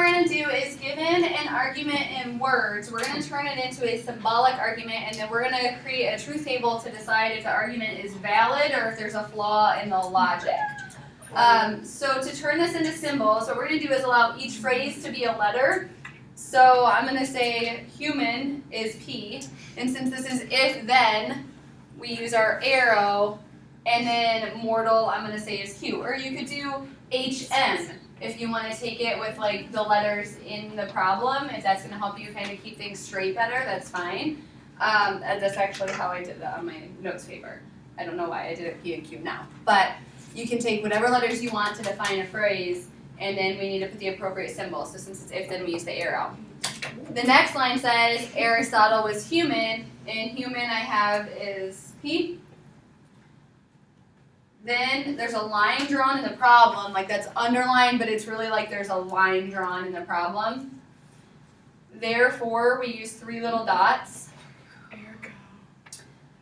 we're going to do is given an argument in words, we're going to turn it into a symbolic argument, and then we're going to create a truth table to decide if the argument is valid or if there's a flaw in the logic. So to turn this into symbols, what we're going to do is allow each phrase to be a letter. So I'm going to say human is P, and since this is if-then, we use our arrow, and then mortal I'm going to say is Q. Or you could do HM if you want to take it with like the letters in the problem. If that's going to help you kind of keep things straight better, that's fine. That's actually how I did that on my notes paper. I don't know why I did it P and Q now. But you can take whatever letters you want to define a phrase, and then we need to put the appropriate symbol. So since it's if, then we use the arrow. The next line says Aristotle was human, and human I have is P. Then there's a line drawn in the problem, like that's underlined, but it's really like there's a line drawn in the problem. Therefore, we use 3 little dots.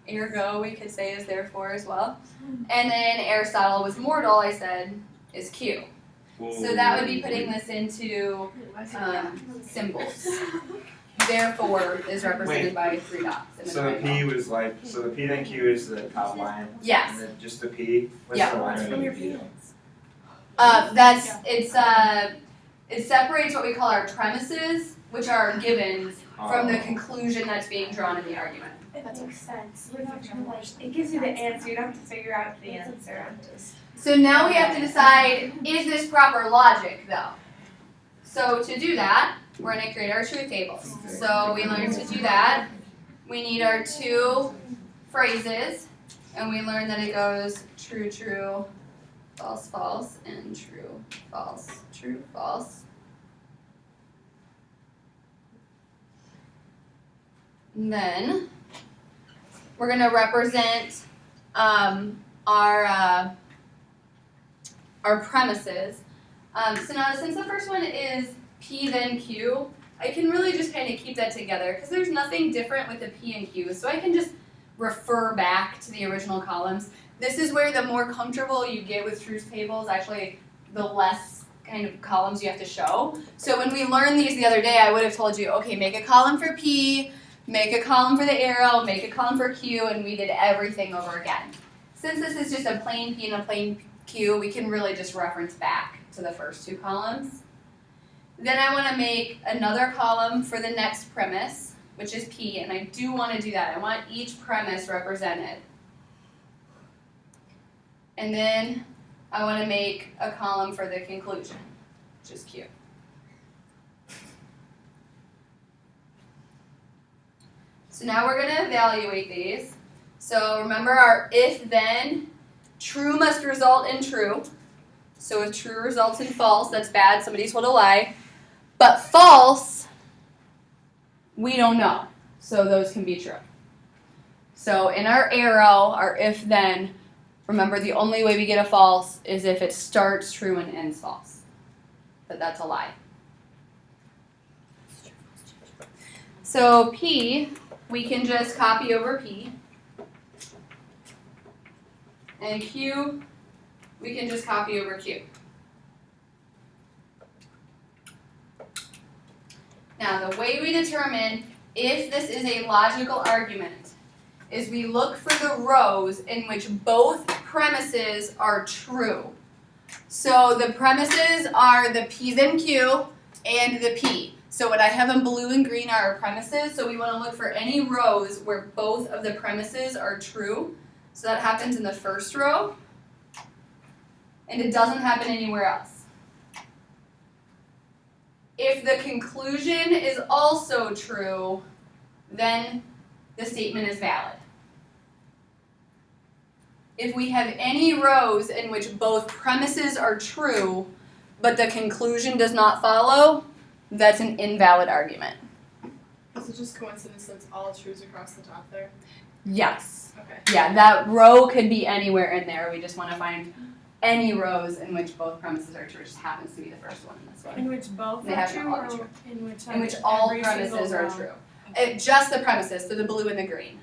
Ergo, we could say is therefore as well. And then Aristotle was mortal, I said, is Q. So that would be putting this into symbols. Therefore is represented by 3 dots. So the P was like, so the P then Q is the top line? Yes. And then just the P? What's Yeah. the line From your of the P? It separates what we call our premises, which are givens, from the conclusion that's being drawn in the argument. That makes sense. It gives you the answer. You don't have to figure out the answer. So now we have to decide, is this proper logic though? So to do that, we're going to create our truth tables. So we learned to do that. We need our 2 phrases, and we learned that it goes true, true, false, false, and true, false, true, false. And then we're going to represent our premises. So now since the first one is P then Q, I can really just kind of keep that together because there's nothing different with the P and Q. So I can just refer back to the original columns. This is where the more comfortable you get with truth tables, actually the less kind of columns you have to show. So when we learned these the other day, I would have told you, okay, make a column for P, make a column for the arrow, make a column for Q, and we did everything over again. Since this is just a plain P and a plain Q, we can really just reference back to the first 2 columns. Then I want to make another column for the next premise, which is P, and I do want to do that. I want each premise represented. And then I want to make a column for the conclusion, which is Q. So now we're going to evaluate these. So remember our if-then, true must result in true. So if true results in false, that's bad, somebody told a lie. But false, we don't know. So those can be true. So in our arrow, our if-then, remember the only way we get a false is if it starts true and ends false. But that's a lie. So P, we can just copy over P. And Q, we can just copy over Q. Now, the way we determine if this is a logical argument is we look for the rows in which both premises are true. So the premises are the P then Q and the P. So what I have in blue and green are our premises, so we want to look for any rows where both of the premises are true. So that happens in the first row, and it doesn't happen anywhere else. If the conclusion is also true, then the statement is valid. If we have any rows in which both premises are true, but the conclusion does not follow, that's an invalid argument. Is it just coincidence that it's all trues across the top there? Yes. Okay. Yeah, that row could be anywhere in there. We just want to find any rows in which both premises are true. It just happens to be the first one in this one. In which both They are have to true, all be or true. in which all every premises single are row? true. Just the premises, so the blue and the green.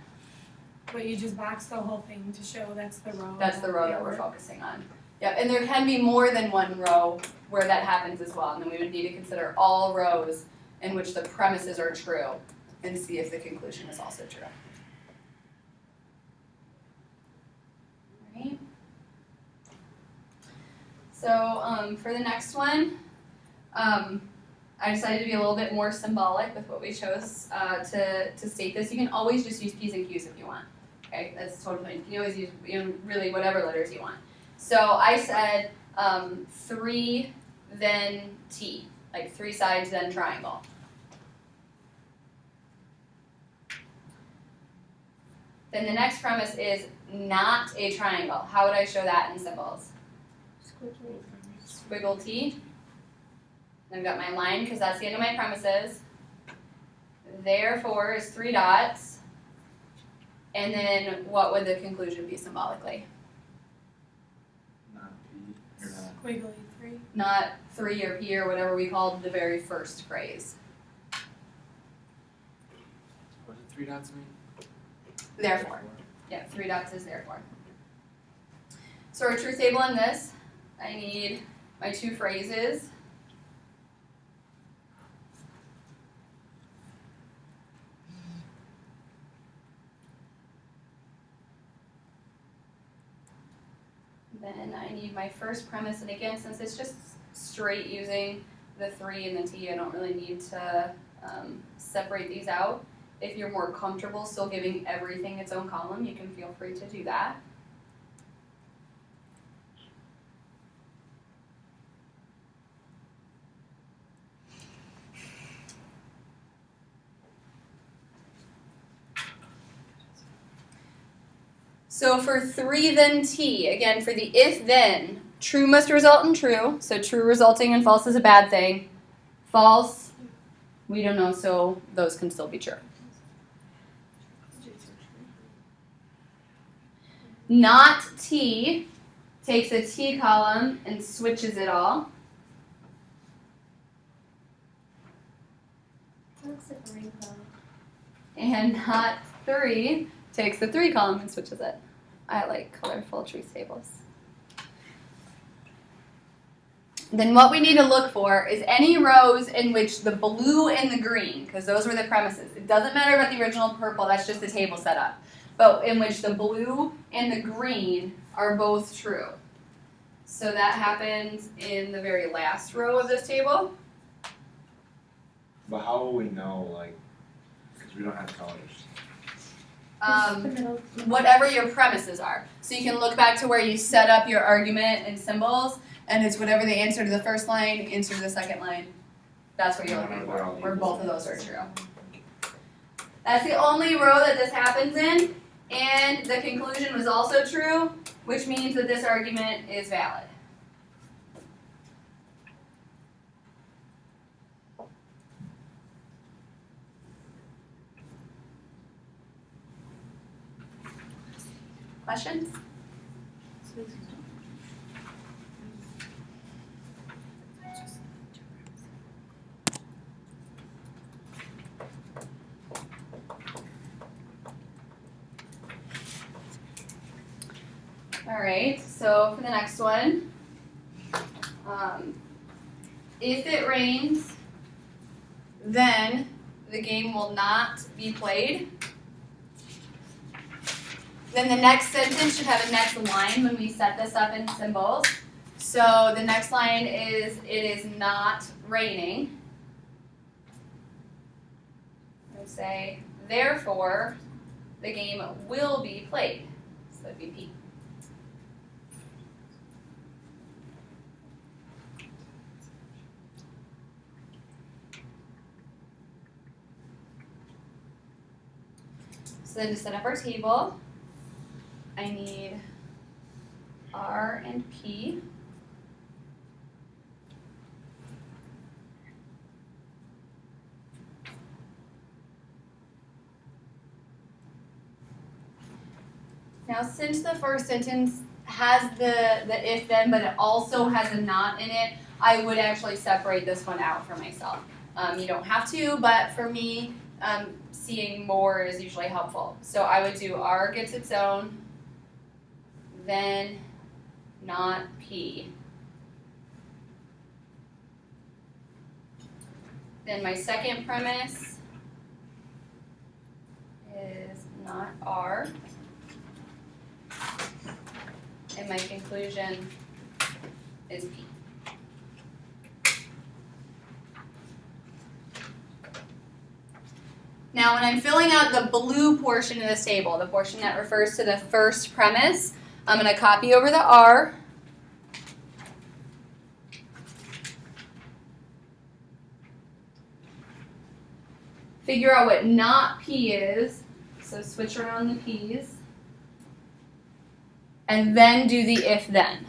But you just box the whole thing to show that's the row. That's the row that we're focusing on. Yep, and there can be more than one row where that happens as well, and then we would need to consider all rows in which the premises are true and see if the conclusion is also true. Right. So for the next one, I decided to be a little bit more symbolic with what we chose to state this. You can always just use P's and Q's if you want. Okay, that's totally fine. You can always use really whatever letters you want. So I said 3 then T, like 3 sides then triangle. Then the next premise is not a triangle. How would I show that in symbols? Squiggle T. Then I've got my line because that's the end of my premises. Therefore is 3 dots. And then what would the conclusion be symbolically? Not P, or not. Squiggly 3. Not 3 or P or whatever we called the very first phrase. What did 3 dots mean? Therefore. Yeah, 3 dots is therefore. So our truth table in this, I need my 2 phrases. Then I need my first premise, and again, since it's just straight using the 3 and the T, I don't really need to separate these out. If you're more comfortable still giving everything its own column, you can feel free to do that. So for 3 then T, again for the if then, true must result in true, so true resulting in false is a bad thing. False, we don't know, so those can still be true. Not T takes a T column and switches it all. And not 3 takes the 3 column and switches it. I like colorful truth tables. Then what we need to look for is any rows in which the blue and the green, because those were the premises. It doesn't matter about the original purple, that's just the table setup. But in which the blue and the green are both true. So that happens in the very last row of this table. But how will we know, like, because we don't have colors? Whatever your premises are. So you can look back to where you set up your argument and symbols, and it's whatever the answer to the first line, answer to the second line. That's what you're looking for, where both of those are true. That's the only row that this happens in, and the conclusion was also true, which means that this argument is valid. Questions? All right, so for the next one, if it rains, then the game will not be played. Then the next sentence should have a next line when we set this up in symbols. So the next line is, it is not raining. And say, therefore, the game will be played. So that'd be P. So then to set up our table, I need R and P. Now, since the first sentence has the if then, but it also has a not in it, I would actually separate this one out for myself. You don't have to, but for me, seeing more is usually helpful. So I would do R gets its own, then not P. Then my second premise is not R. And my conclusion is P. Now when I'm filling out the blue portion of this table, the portion that refers to the first premise, I'm going to copy over the R. Figure out what not P is, so switch around the P's. And then do the if-then.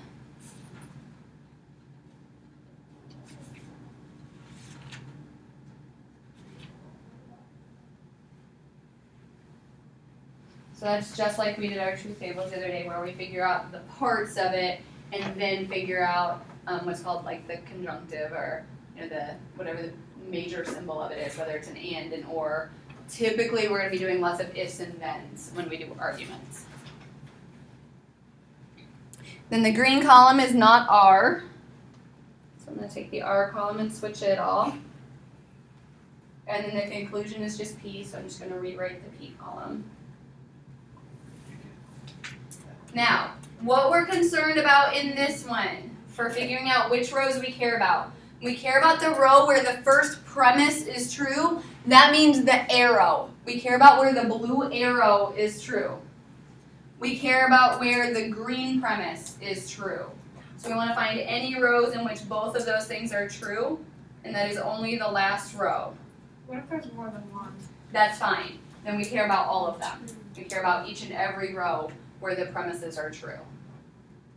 So that's just like we did our truth tables the other day, where we figure out the parts of it and then figure out what's called like the conjunctive, or the whatever the major symbol of it is, whether it's an and, an or. Typically, we're going to be doing lots of ifs and thens when we do arguments. Then the green column is not R. So I'm going to take the R column and switch it all. And then the conclusion is just P, so I'm just going to rewrite the P column. Now, what we're concerned about in this one, for figuring out which rows we care about. We care about the row where the first premise is true. That means the arrow. We care about where the blue arrow is true. We care about where the green premise is true. So we want to find any rows in which both of those things are true, and that is only the last row. What if there's more than one? That's fine. Then we care about all of them. We care about each and every row where the premises are true.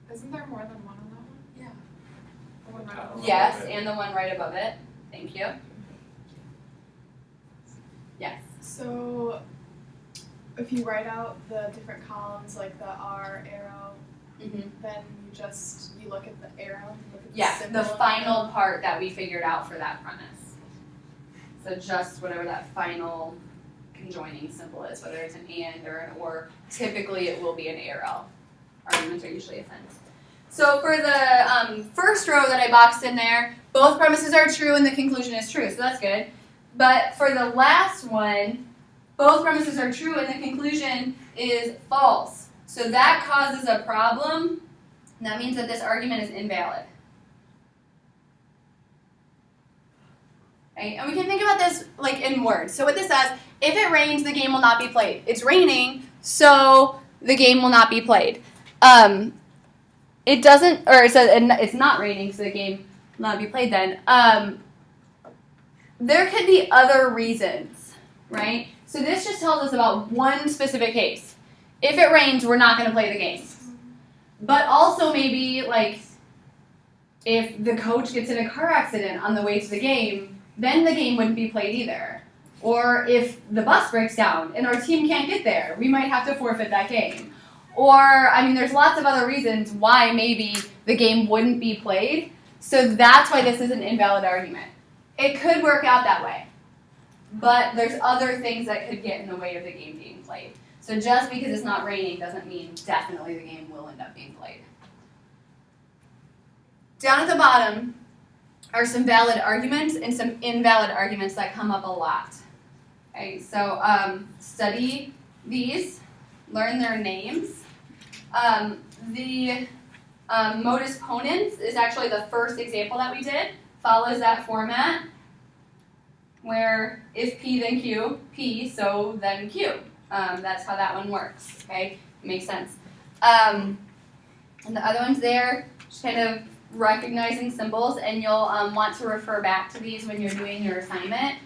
Isn't there more than one on that one? Yeah. The one right above Yes, it. and the one right above it. Thank you. Yes. So, if you write out the different columns, like the R arrow, Mm-hmm. then you look at the arrow, you look at Yes, symbol the of final part that we figured out for that premise. So just whatever that final conjoining symbol is, whether it's an and or an or, typically it will be an arrow. Arguments are usually a sentence. So for the first row that I boxed in there, both premises are true and the conclusion is true, so that's good. But for the last one, both premises are true and the conclusion is false. So that causes a problem. And that means that this argument is invalid. Right? And we can think about this like in words. So what this says, if it rains, the game will not be played. It's raining, so the game will not be played. It doesn't, or it says it's not raining, so the game will not be played then. There could be other reasons, right? So this just tells us about one specific case. If it rains, we're not going to play the game. But also maybe, like, if the coach gets in a car accident on the way to the game, then the game wouldn't be played either. Or if the bus breaks down and our team can't get there, we might have to forfeit that game. Or, I mean, there's lots of other reasons why maybe the game wouldn't be played. So that's why this is an invalid argument. It could work out that way. But there's other things that could get in the way of the game being played. So just because it's not raining doesn't mean definitely the game will end up being played. Down at the bottom are some valid arguments and some invalid arguments that come up a lot. Okay, so study these, learn their names. The modus ponens is actually the first example that we did, follows that format, where if P then Q, P, so then Q. That's how that one works, okay? It makes sense. And the other ones there, just kind of recognizing symbols, and you'll want to refer back to these when you're doing your assignment.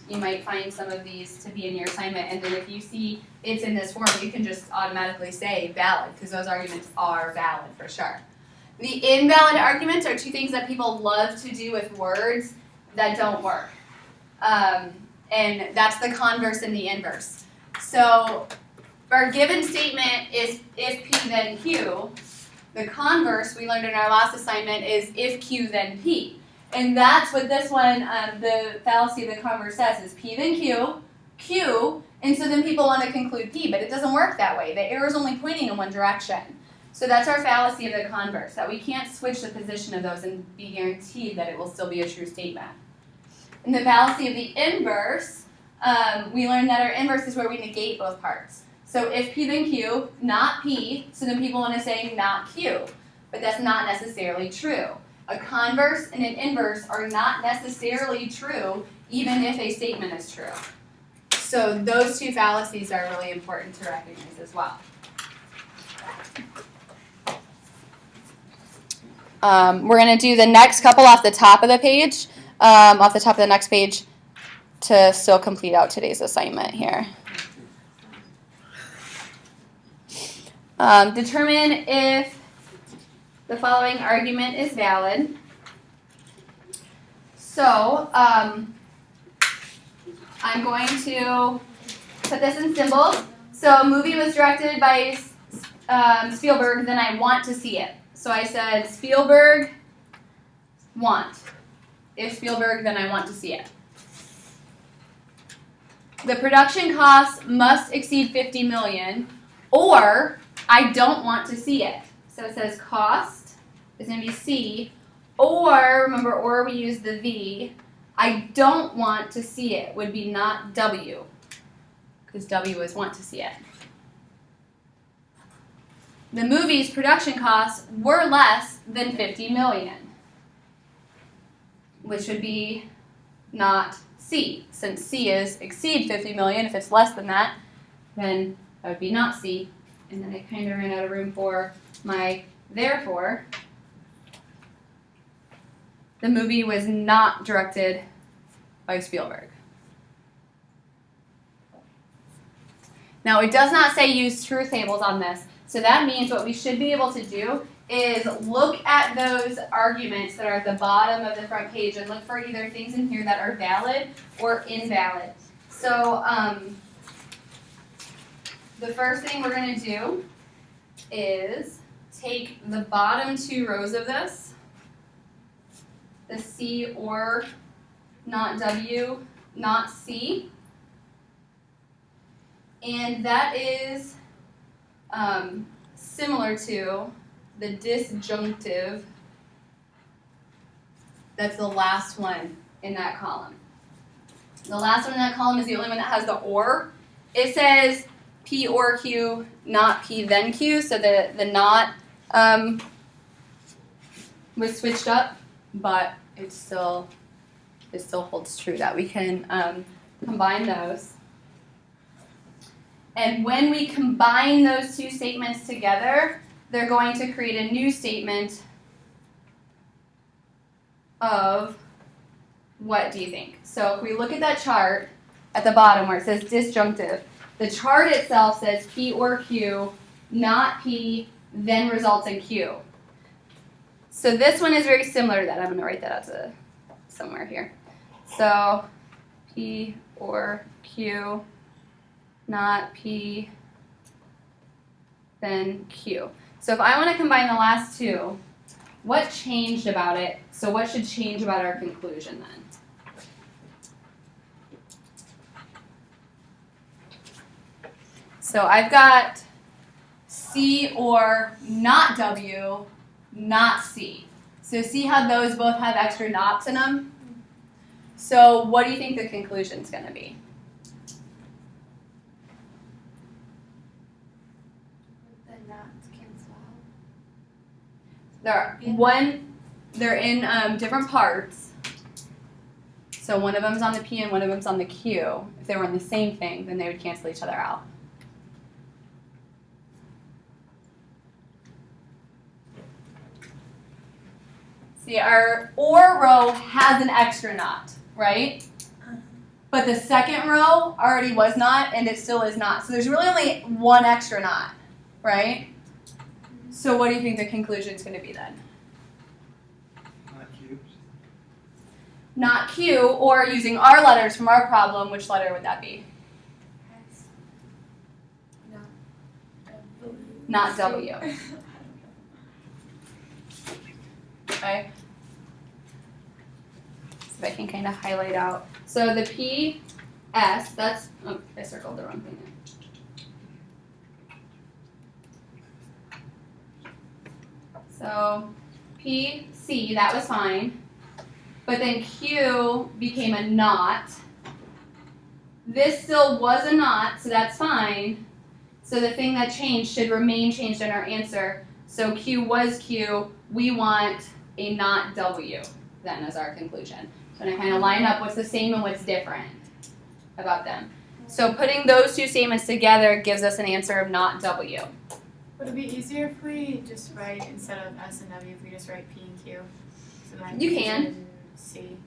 You might find some of these to be in your assignment, and then if you see it's in this form, you can just automatically say valid, because those arguments are valid for sure. The invalid arguments are two things that people love to do with words that don't work. And that's the converse and the inverse. So our given statement is if P then Q. The converse we learned in our last assignment is if Q then P. And that's what this one, the fallacy of the converse says, is P then Q, Q, and so then people want to conclude P, but it doesn't work that way. The arrow's only pointing in one direction. So that's our fallacy of the converse, that we can't switch the position of those and be guaranteed that it will still be a true statement. In the fallacy of the inverse, we learned that our inverse is where we negate both parts. So if P then Q, not P, so then people want to say not Q. But that's not necessarily true. A converse and an inverse are not necessarily true, even if a statement is true. So those two fallacies are really important to recognize as well. We're going to do the next couple off the top of the page, off the top of the next page, to still complete out today's assignment here. Determine if the following argument is valid. So, I'm going to put this in symbols. So, a movie was directed by Spielberg, then I want to see it. So I said Spielberg, want. If Spielberg, then I want to see it. The production costs must exceed $50 million, or I don't want to see it. So it says cost is going to be C, or, remember, or we use the V. I don't want to see it would be not W, because W is want to see it. The movie's production costs were less than $50 million, which would be not C. Since C is exceed $50 million, if it's less than that, then that would be not C. And then I kind of ran out of room for my therefore. The movie was not directed by Spielberg. Now, it does not say use truth tables on this. So that means what we should be able to do is look at those arguments that are at the bottom of the front page and look for either things in here that are valid or invalid. So the first thing we're going to do is take the bottom two rows of this, the C or not W, not C, and that is similar to the disjunctive. That's the last one in that column. The last one in that column is the only one that has the or. It says P or Q, not P then Q, so the not was switched up, but it still holds true that we can combine those. And when we combine those two statements together, they're going to create a new statement of what do you think? So if we look at that chart at the bottom where it says disjunctive, the chart itself says P or Q, not P, then results in Q. So this one is very similar to that. I'm going to write that out to somewhere here. So P or Q, not P, then Q. So if I want to combine the last two, what changed about it? So what should change about our conclusion then? So I've got C or not W, not C. So see how those both have extra nots in them? So what do you think the conclusion is going to be? The knots cancel out. They're in different parts. So one of them's on the P and one of them's on the Q. If they were on the same thing, then they would cancel each other out. See, our or row has an extra knot, right? But the second row already was not, and it still is not. So there's really only one extra knot, right? So what do you think the conclusion is going to be then? Not Q. Not Q, or using our letters from our problem, which letter would that be? Not W. Okay. So I can kind of highlight out. So the P, S, that's, oh, I circled the wrong thing So P, C, that was fine. But then Q became a not. This still was a not, so that's fine. So the thing that changed should remain changed in our answer. So Q was Q. We want a not W then as our conclusion. So I'm going to kind of line up what's the same and what's different about them. So putting those two statements together gives us an answer of not W. Would it be easier if we just write, instead of S and W, if we just write P and Q? So then You P can. and C.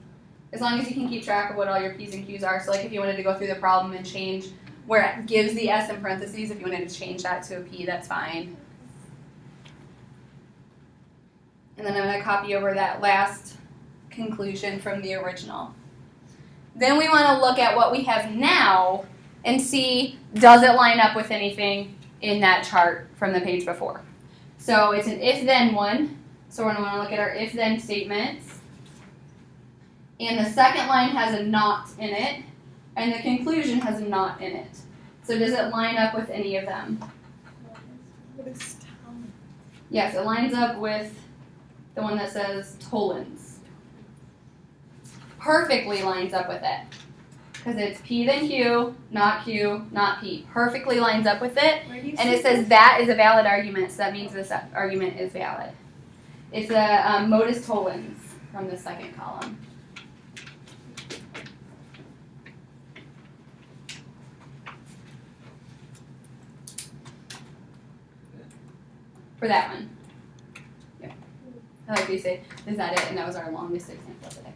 As long as you can keep track of what all your P's and Q's are. So like if you wanted to go through the problem and change where it gives the S in parentheses, if you wanted to change that to a P, that's fine. And then I'm going to copy over that last conclusion from the original. Then we want to look at what we have now and see, does it line up with anything in that chart from the page before. So it's an if-then one. So we're going to want to look at our if-then statements. And the second line has a not in it, and the conclusion has a not in it. So does it line up with any of them? What is town? Yes, it lines up with the one that says Tollens. Perfectly lines up with it. Because it's P then Q, not P. Perfectly lines up with it. Where do you And see it says that is a valid argument, so that means this argument is valid. It's a modus tollens from the second column. For that one. Yeah. I like to say, is that it? And that was our longest example today.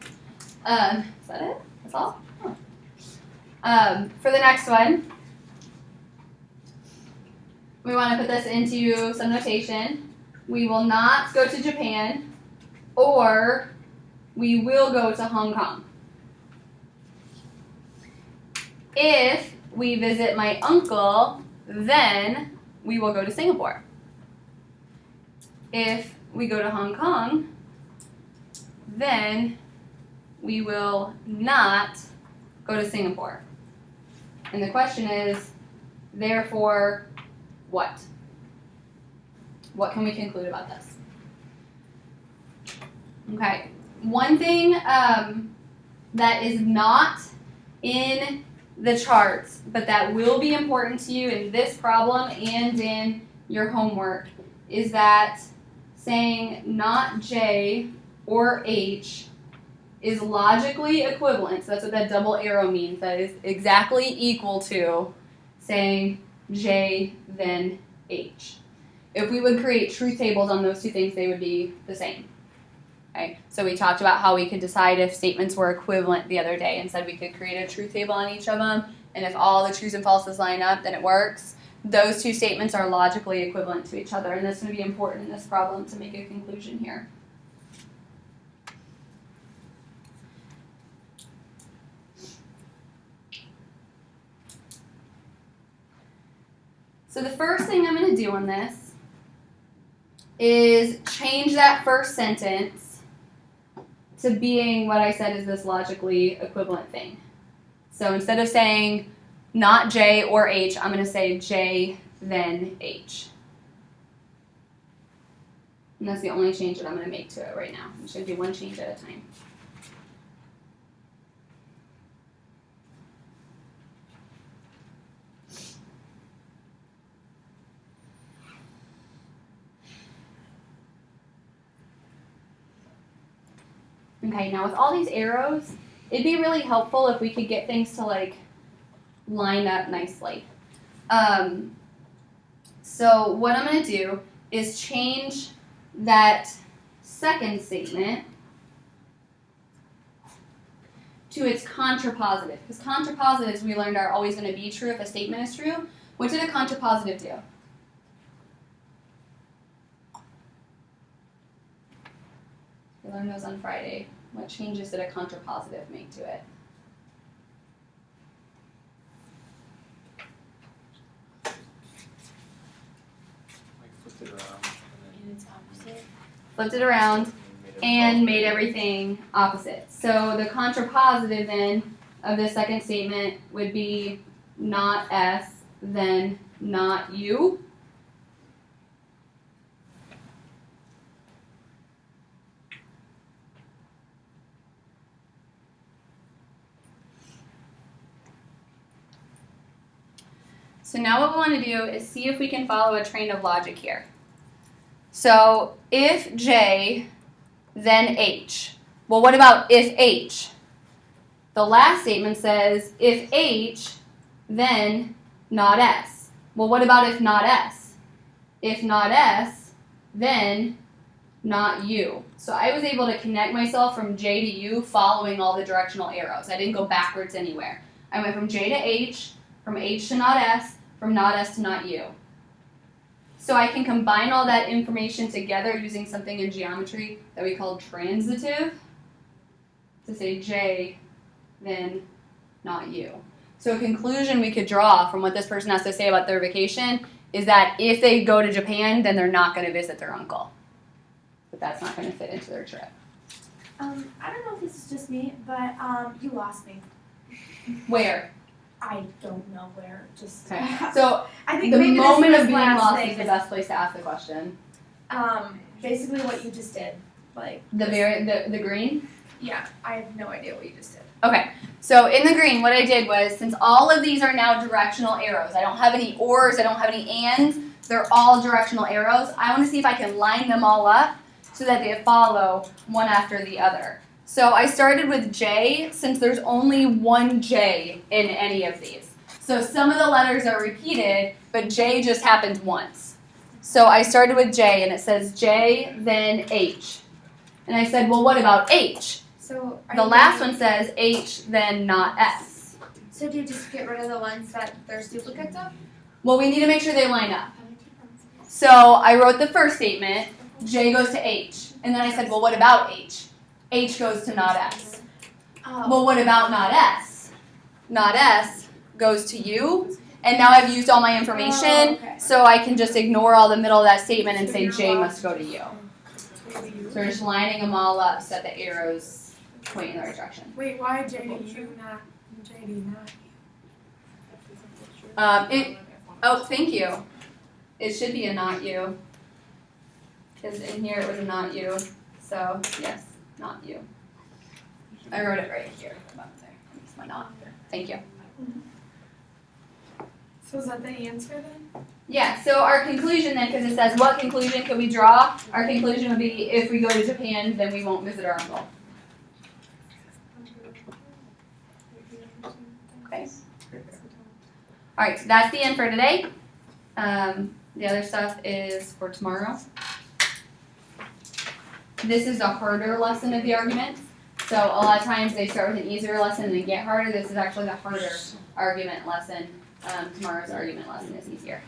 Is that it? That's all? Oh. For the next one, we want to put this into some notation. We will not go to Japan, or we will go to Hong Kong. If we visit my uncle, then we will go to Singapore. If we go to Hong Kong, then we will not go to Singapore. And the question is, therefore, what? What can we conclude about this? Okay, one thing that is not in the charts, but that will be important to you in this problem and in your homework, is that saying not J or H is logically equivalent. So that's what that double arrow means. That is exactly equal to saying J then H. If we would create truth tables on those two things, they would be the same. Okay? So we talked about how we could decide if statements were equivalent the other day and said we could create a truth table on each of them, and if all the trues and falses line up, then it works. Those two statements are logically equivalent to each other, and that's going to be important in this problem to make a conclusion here. So the first thing I'm going to do on this is change that first sentence to being what I said is this logically equivalent thing. So instead of saying not J or H, I'm going to say J then H. And that's the only change that I'm going to make to it right now. I'm just going to do one change at a time. Okay, now with all these arrows, it'd be really helpful if we could get things to like line up nicely. So what I'm going to do is change that second statement to its contrapositive. Because contrapositives, we learned, are always going to be true if a statement is true. What did a contrapositive do? We learned those on Friday. What changes did a contrapositive make to it? Like flipped it around And it's opposite. Flipped it around and made everything opposite. So the contrapositive then of the second statement would be not S, then not U. So now what we want to do is see if we can follow a train of logic here. So if J, then H. Well, what about if H? The last statement says if H, then not S. Well, what about if not S? If not S, then not U. So I was able to connect myself from J to U following all the directional arrows. I didn't go backwards anywhere. I went from J to H, from H to not S, from not S to not U. So I can combine all that information together using something in geometry that we call transitive to say J, then not U. So a conclusion we could draw from what this person has to say about their vacation is that if they go to Japan, then they're not going to visit their uncle. But that's not going to fit into their trip. I don't know if this is just me, but you lost me. Where? I don't know where. Just Okay. So I think the maybe moment this of being last lost thing is the best place to ask the question. Basically what you just did. Like The green? yeah, I have no idea what you just did. Okay, so in the green, what I did was, since all of these are now directional arrows, I don't have any ors, I don't have any ands, they're all directional arrows. I want to see if I can line them all up so that they follow one after the other. So I started with J, since there's only one J in any of these. So some of the letters are repeated, but J just happens once. So I started with J, and it says J, then H. And I said, well, what about H? So The last one says H, then not S. So do you just get rid of the ones that there's duplicates of? Well, we need to make sure they line up. So I wrote the first statement, J goes to H. And then I said, well, what about H? H goes to not S. Oh. Well, what about not S? Not S goes to U. And now I've used all my information, Oh, okay. so I can just ignore all the middle of that statement and say J must go to U. So we're just lining them all up so that the arrows point in the right direction. Wait, why JDU not JD not? Oh, thank you. It should be a not U. Because in here it was a not U. So, yes, not U. I wrote it right here. It's my not. Thank you. So is that the answer then? Yeah, so our conclusion then, because it says what conclusion could we draw? Our conclusion would be if we go to Japan, then we won't visit our uncle. Okay. Alright, so that's the end for today. The other stuff is for tomorrow. This is a harder lesson of the arguments. So a lot of times they start with an easier lesson and then get harder. This is actually the harder argument lesson. Tomorrow's argument lesson is easier.